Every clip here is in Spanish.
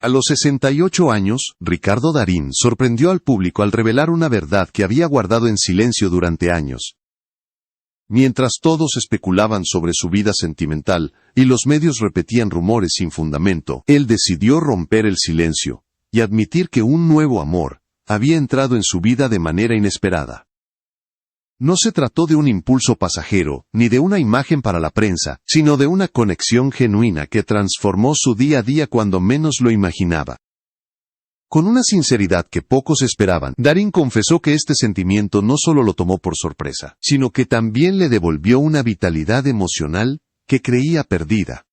A los 68 años, Ricardo Darín sorprendió al público al revelar una verdad que había guardado en silencio durante años. Mientras todos especulaban sobre su vida sentimental, y los medios repetían rumores sin fundamento, él decidió romper el silencio, y admitir que un nuevo amor había entrado en su vida de manera inesperada. No se trató de un impulso pasajero, ni de una imagen para la prensa, sino de una conexión genuina que transformó su día a día cuando menos lo imaginaba. Con una sinceridad que pocos esperaban, Darín confesó que este sentimiento no solo lo tomó por sorpresa, sino que también le devolvió una vitalidad emocional que creía perdida.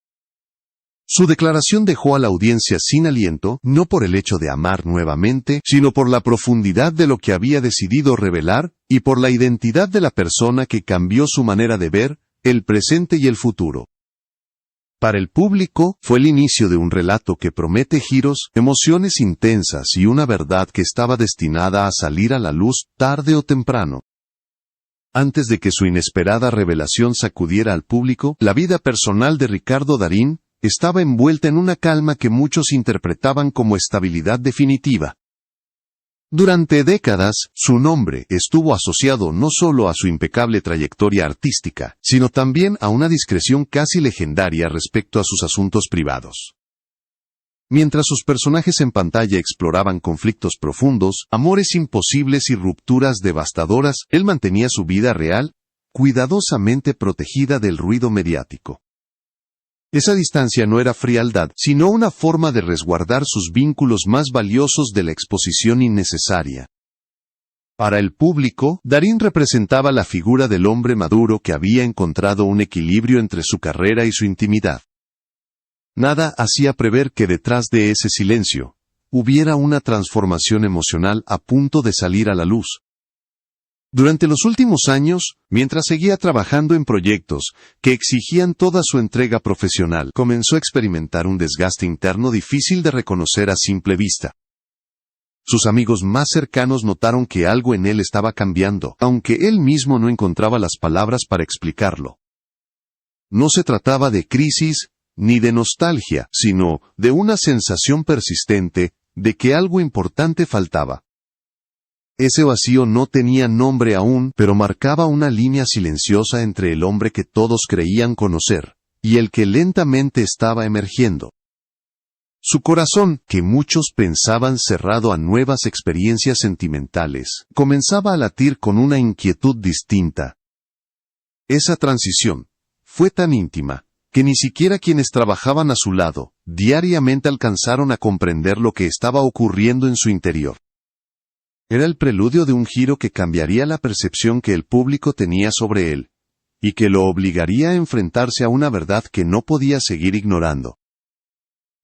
Su declaración dejó a la audiencia sin aliento, no por el hecho de amar nuevamente, sino por la profundidad de lo que había decidido revelar, y por la identidad de la persona que cambió su manera de ver el presente y el futuro. Para el público, fue el inicio de un relato que promete giros, emociones intensas y una verdad que estaba destinada a salir a la luz tarde o temprano. Antes de que su inesperada revelación sacudiera al público, la vida personal de Ricardo Darín estaba envuelta en una calma que muchos interpretaban como estabilidad definitiva. Durante décadas, su nombre estuvo asociado no solo a su impecable trayectoria artística, sino también a una discreción casi legendaria respecto a sus asuntos privados. Mientras sus personajes en pantalla exploraban conflictos profundos, amores imposibles y rupturas devastadoras, él mantenía su vida real, cuidadosamente protegida del ruido mediático. Esa distancia no era frialdad, sino una forma de resguardar sus vínculos más valiosos de la exposición innecesaria. Para el público, Darín representaba la figura del hombre maduro que había encontrado un equilibrio entre su carrera y su intimidad. Nada hacía prever que detrás de ese silencio, hubiera una transformación emocional a punto de salir a la luz. Durante los últimos años, mientras seguía trabajando en proyectos que exigían toda su entrega profesional, comenzó a experimentar un desgaste interno difícil de reconocer a simple vista. Sus amigos más cercanos notaron que algo en él estaba cambiando, aunque él mismo no encontraba las palabras para explicarlo. No se trataba de crisis ni de nostalgia, sino de una sensación persistente de que algo importante faltaba. Ese vacío no tenía nombre aún, pero marcaba una línea silenciosa entre el hombre que todos creían conocer, y el que lentamente estaba emergiendo. Su corazón, que muchos pensaban cerrado a nuevas experiencias sentimentales, comenzaba a latir con una inquietud distinta. Esa transición fue tan íntima, que ni siquiera quienes trabajaban a su lado, diariamente alcanzaron a comprender lo que estaba ocurriendo en su interior. Era el preludio de un giro que cambiaría la percepción que el público tenía sobre él, y que lo obligaría a enfrentarse a una verdad que no podía seguir ignorando.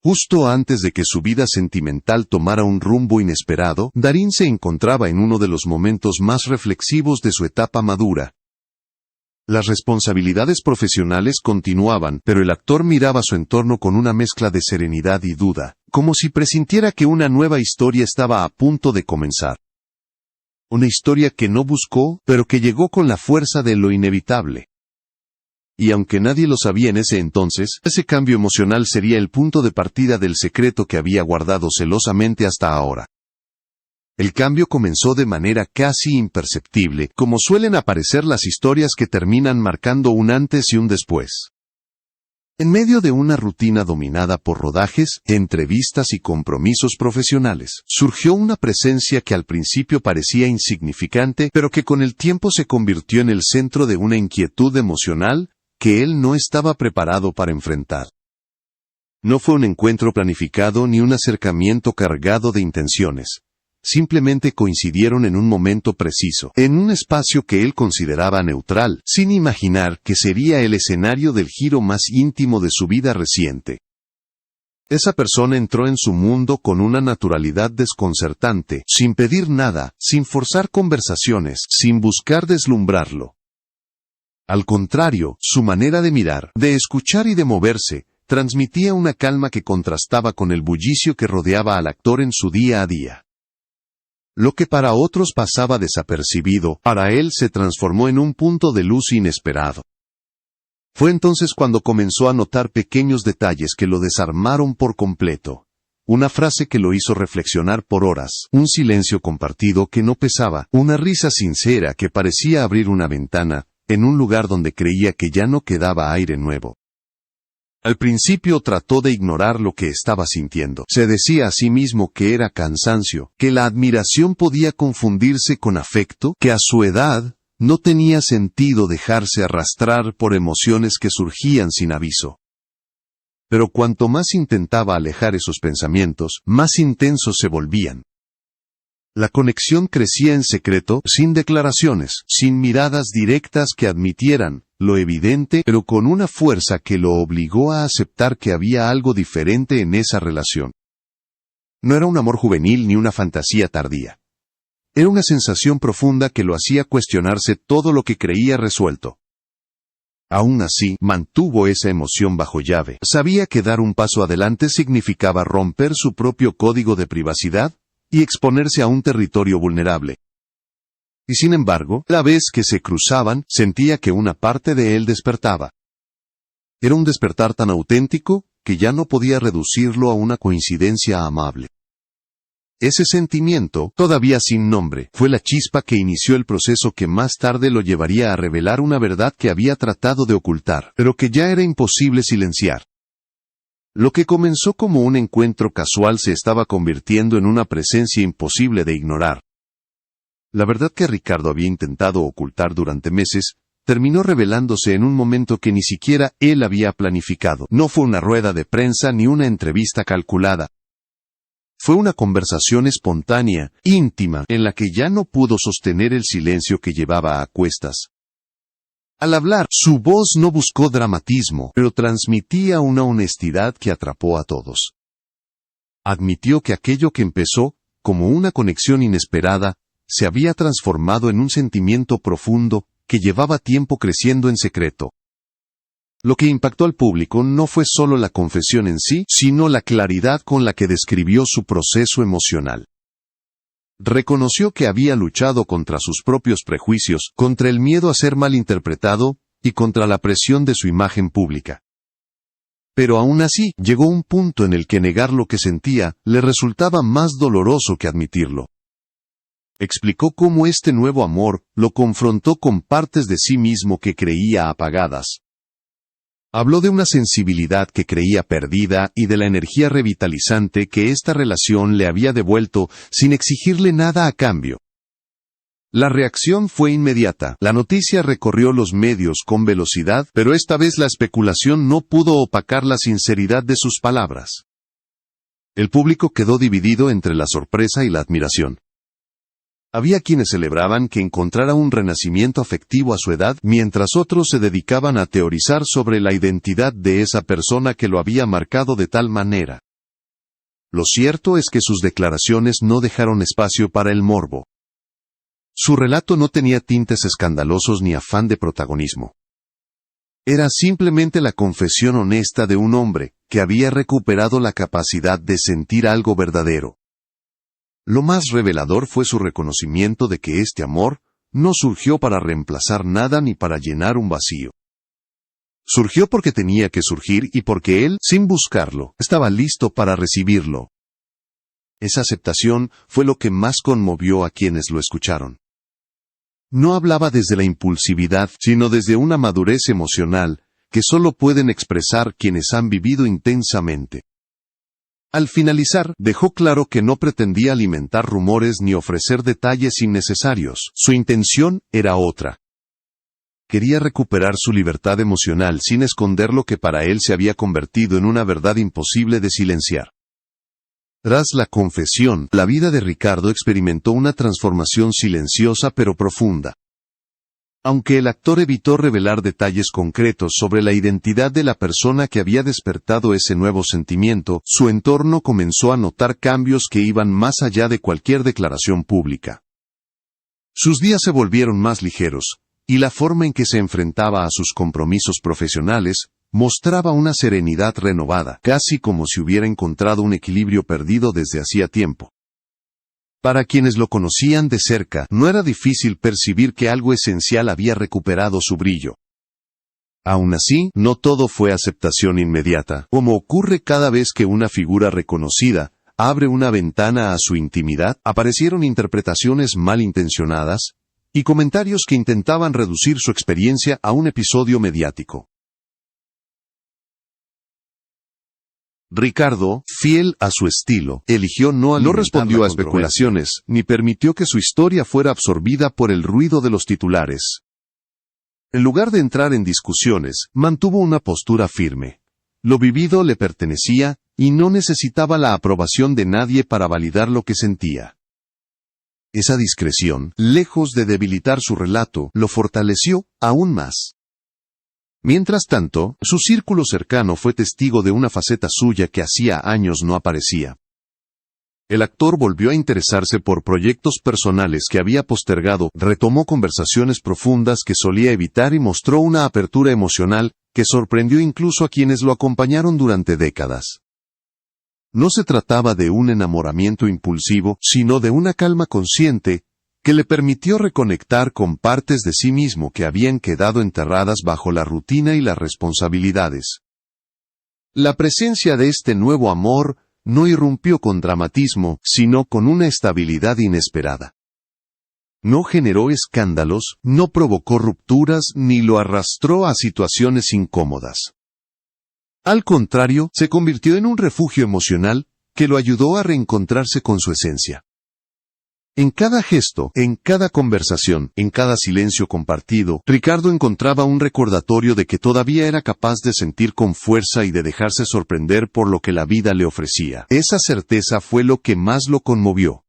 Justo antes de que su vida sentimental tomara un rumbo inesperado, Darín se encontraba en uno de los momentos más reflexivos de su etapa madura. Las responsabilidades profesionales continuaban, pero el actor miraba su entorno con una mezcla de serenidad y duda, como si presintiera que una nueva historia estaba a punto de comenzar. Una historia que no buscó, pero que llegó con la fuerza de lo inevitable. Y aunque nadie lo sabía en ese entonces, ese cambio emocional sería el punto de partida del secreto que había guardado celosamente hasta ahora. El cambio comenzó de manera casi imperceptible, como suelen aparecer las historias que terminan marcando un antes y un después. En medio de una rutina dominada por rodajes, entrevistas y compromisos profesionales, surgió una presencia que al principio parecía insignificante, pero que con el tiempo se convirtió en el centro de una inquietud emocional que él no estaba preparado para enfrentar. No fue un encuentro planificado ni un acercamiento cargado de intenciones. Simplemente coincidieron en un momento preciso, en un espacio que él consideraba neutral, sin imaginar que sería el escenario del giro más íntimo de su vida reciente. Esa persona entró en su mundo con una naturalidad desconcertante, sin pedir nada, sin forzar conversaciones, sin buscar deslumbrarlo. Al contrario, su manera de mirar, de escuchar y de moverse, transmitía una calma que contrastaba con el bullicio que rodeaba al actor en su día a día. Lo que para otros pasaba desapercibido, para él se transformó en un punto de luz inesperado. Fue entonces cuando comenzó a notar pequeños detalles que lo desarmaron por completo. una frase que lo hizo reflexionar por horas, un silencio compartido que no pesaba, una risa sincera que parecía abrir una ventana, en un lugar donde creía que ya no quedaba aire nuevo. Al principio trató de ignorar lo que estaba sintiendo. Se decía a sí mismo que era cansancio, que la admiración podía confundirse con afecto, que a su edad no tenía sentido dejarse arrastrar por emociones que surgían sin aviso. Pero cuanto más intentaba alejar esos pensamientos, más intensos se volvían. La conexión crecía en secreto, sin declaraciones, sin miradas directas que admitieran lo evidente, pero con una fuerza que lo obligó a aceptar que había algo diferente en esa relación. No era un amor juvenil ni una fantasía tardía. Era una sensación profunda que lo hacía cuestionarse todo lo que creía resuelto. Aún así, mantuvo esa emoción bajo llave. Sabía que dar un paso adelante significaba romper su propio código de privacidad y exponerse a un territorio vulnerable. Y sin embargo, la vez que se cruzaban, sentía que una parte de él despertaba. Era un despertar tan auténtico que ya no podía reducirlo a una coincidencia amable. Ese sentimiento, todavía sin nombre, fue la chispa que inició el proceso que más tarde lo llevaría a revelar una verdad que había tratado de ocultar, pero que ya era imposible silenciar. Lo que comenzó como un encuentro casual se estaba convirtiendo en una presencia imposible de ignorar. La verdad que Ricardo había intentado ocultar durante meses, terminó revelándose en un momento que ni siquiera él había planificado. No fue una rueda de prensa ni una entrevista calculada. Fue una conversación espontánea, íntima, en la que ya no pudo sostener el silencio que llevaba a cuestas. Al hablar, su voz no buscó dramatismo, pero transmitía una honestidad que atrapó a todos. Admitió que aquello que empezó, como una conexión inesperada, se había transformado en un sentimiento profundo que llevaba tiempo creciendo en secreto. Lo que impactó al público no fue solo la confesión en sí, sino la claridad con la que describió su proceso emocional. Reconoció que había luchado contra sus propios prejuicios, contra el miedo a ser malinterpretado, y contra la presión de su imagen pública. Pero aún así, llegó un punto en el que negar lo que sentía le resultaba más doloroso que admitirlo. Explicó cómo este nuevo amor lo confrontó con partes de sí mismo que creía apagadas. Habló de una sensibilidad que creía perdida y de la energía revitalizante que esta relación le había devuelto sin exigirle nada a cambio. La reacción fue inmediata. La noticia recorrió los medios con velocidad, pero esta vez la especulación no pudo opacar la sinceridad de sus palabras. El público quedó dividido entre la sorpresa y la admiración. Había quienes celebraban que encontrara un renacimiento afectivo a su edad, mientras otros se dedicaban a teorizar sobre la identidad de esa persona que lo había marcado de tal manera. Lo cierto es que sus declaraciones no dejaron espacio para el morbo. Su relato no tenía tintes escandalosos ni afán de protagonismo. Era simplemente la confesión honesta de un hombre que había recuperado la capacidad de sentir algo verdadero. Lo más revelador fue su reconocimiento de que este amor no surgió para reemplazar nada ni para llenar un vacío. Surgió porque tenía que surgir y porque él, sin buscarlo, estaba listo para recibirlo. Esa aceptación fue lo que más conmovió a quienes lo escucharon. No hablaba desde la impulsividad, sino desde una madurez emocional que solo pueden expresar quienes han vivido intensamente. Al finalizar, dejó claro que no pretendía alimentar rumores ni ofrecer detalles innecesarios. Su intención era otra. Quería recuperar su libertad emocional sin esconder lo que para él se había convertido en una verdad imposible de silenciar. Tras la confesión, la vida de Ricardo experimentó una transformación silenciosa pero profunda. Aunque el actor evitó revelar detalles concretos sobre la identidad de la persona que había despertado ese nuevo sentimiento, su entorno comenzó a notar cambios que iban más allá de cualquier declaración pública. Sus días se volvieron más ligeros, y la forma en que se enfrentaba a sus compromisos profesionales mostraba una serenidad renovada, casi como si hubiera encontrado un equilibrio perdido desde hacía tiempo. Para quienes lo conocían de cerca, no era difícil percibir que algo esencial había recuperado su brillo. Aún así, no todo fue aceptación inmediata, como ocurre cada vez que una figura reconocida abre una ventana a su intimidad. Aparecieron interpretaciones malintencionadas y comentarios que intentaban reducir su experiencia a un episodio mediático. Ricardo, fiel a su estilo, eligió no respondió a especulaciones, ni permitió que su historia fuera absorbida por el ruido de los titulares. En lugar de entrar en discusiones, mantuvo una postura firme. Lo vivido le pertenecía, y no necesitaba la aprobación de nadie para validar lo que sentía. Esa discreción, lejos de debilitar su relato, lo fortaleció aún más. Mientras tanto, su círculo cercano fue testigo de una faceta suya que hacía años no aparecía. El actor volvió a interesarse por proyectos personales que había postergado, retomó conversaciones profundas que solía evitar y mostró una apertura emocional que sorprendió incluso a quienes lo acompañaron durante décadas. No se trataba de un enamoramiento impulsivo, sino de una calma consciente que le permitió reconectar con partes de sí mismo que habían quedado enterradas bajo la rutina y las responsabilidades. La presencia de este nuevo amor no irrumpió con dramatismo, sino con una estabilidad inesperada. No generó escándalos, no provocó rupturas ni lo arrastró a situaciones incómodas. Al contrario, se convirtió en un refugio emocional que lo ayudó a reencontrarse con su esencia. En cada gesto, en cada conversación, en cada silencio compartido, Ricardo encontraba un recordatorio de que todavía era capaz de sentir con fuerza y de dejarse sorprender por lo que la vida le ofrecía. Esa certeza fue lo que más lo conmovió.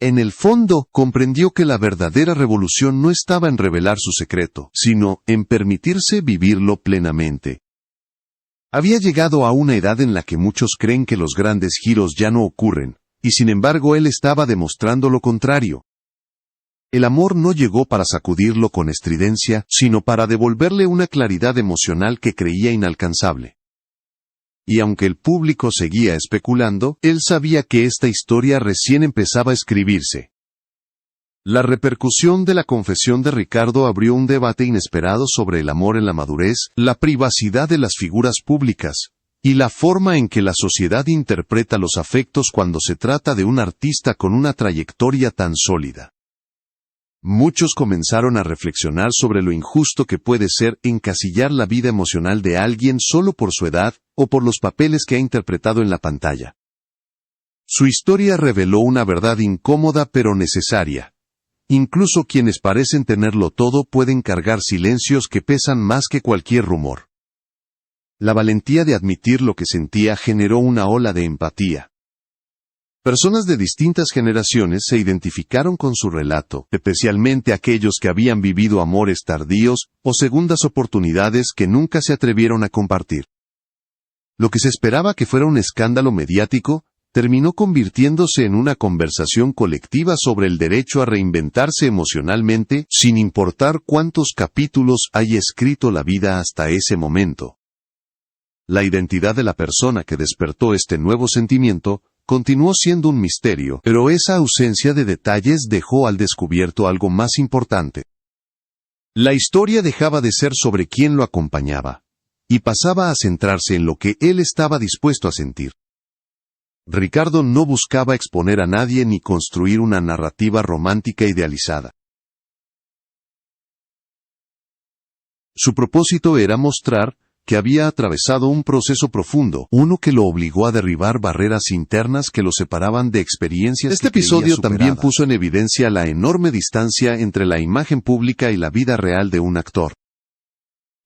En el fondo, comprendió que la verdadera revolución no estaba en revelar su secreto, sino en permitirse vivirlo plenamente. Había llegado a una edad en la que muchos creen que los grandes giros ya no ocurren, y sin embargo él estaba demostrando lo contrario. El amor no llegó para sacudirlo con estridencia, sino para devolverle una claridad emocional que creía inalcanzable. Y aunque el público seguía especulando, él sabía que esta historia recién empezaba a escribirse. La repercusión de la confesión de Ricardo abrió un debate inesperado sobre el amor en la madurez, la privacidad de las figuras públicas, y la forma en que la sociedad interpreta los afectos cuando se trata de un artista con una trayectoria tan sólida. Muchos comenzaron a reflexionar sobre lo injusto que puede ser encasillar la vida emocional de alguien solo por su edad o por los papeles que ha interpretado en la pantalla. Su historia reveló una verdad incómoda pero necesaria. Incluso quienes parecen tenerlo todo pueden cargar silencios que pesan más que cualquier rumor. La valentía de admitir lo que sentía generó una ola de empatía. Personas de distintas generaciones se identificaron con su relato, especialmente aquellos que habían vivido amores tardíos o segundas oportunidades que nunca se atrevieron a compartir. Lo que se esperaba que fuera un escándalo mediático, terminó convirtiéndose en una conversación colectiva sobre el derecho a reinventarse emocionalmente, sin importar cuántos capítulos haya escrito la vida hasta ese momento. La identidad de la persona que despertó este nuevo sentimiento continuó siendo un misterio, pero esa ausencia de detalles dejó al descubierto algo más importante. La historia dejaba de ser sobre quién lo acompañaba, y pasaba a centrarse en lo que él estaba dispuesto a sentir. Ricardo no buscaba exponer a nadie ni construir una narrativa romántica idealizada. Su propósito era mostrar que había atravesado un proceso profundo, uno que lo obligó a derribar barreras internas que lo separaban de experiencias. Este episodio también puso en evidencia la enorme distancia entre la imagen pública y la vida real de un actor.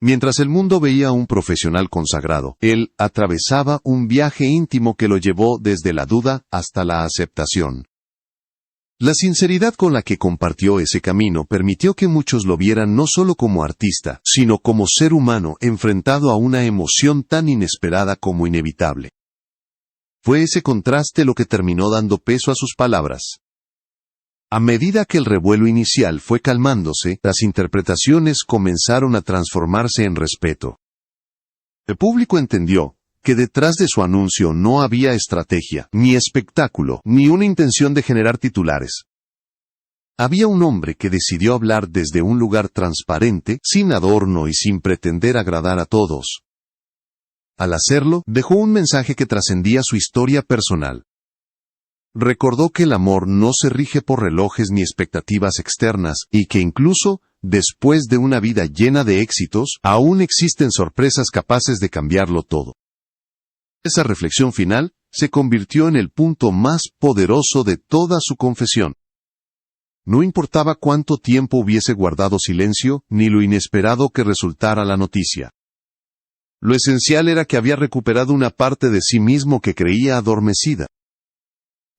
Mientras el mundo veía a un profesional consagrado, él atravesaba un viaje íntimo que lo llevó desde la duda hasta la aceptación. La sinceridad con la que compartió ese camino permitió que muchos lo vieran no solo como artista, sino como ser humano enfrentado a una emoción tan inesperada como inevitable. Fue ese contraste lo que terminó dando peso a sus palabras. A medida que el revuelo inicial fue calmándose, las interpretaciones comenzaron a transformarse en respeto. El público entendió que detrás de su anuncio no había estrategia, ni espectáculo, ni una intención de generar titulares. Había un hombre que decidió hablar desde un lugar transparente, sin adorno y sin pretender agradar a todos. Al hacerlo, dejó un mensaje que trascendía su historia personal. Recordó que el amor no se rige por relojes ni expectativas externas, y que incluso, después de una vida llena de éxitos, aún existen sorpresas capaces de cambiarlo todo. Esa reflexión final se convirtió en el punto más poderoso de toda su confesión. No importaba cuánto tiempo hubiese guardado silencio, ni lo inesperado que resultara la noticia. Lo esencial era que había recuperado una parte de sí mismo que creía adormecida.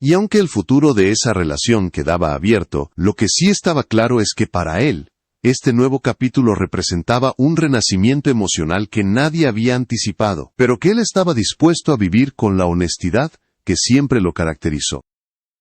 Y aunque el futuro de esa relación quedaba abierto, lo que sí estaba claro es que para él, este nuevo capítulo representaba un renacimiento emocional que nadie había anticipado, pero que él estaba dispuesto a vivir con la honestidad que siempre lo caracterizó.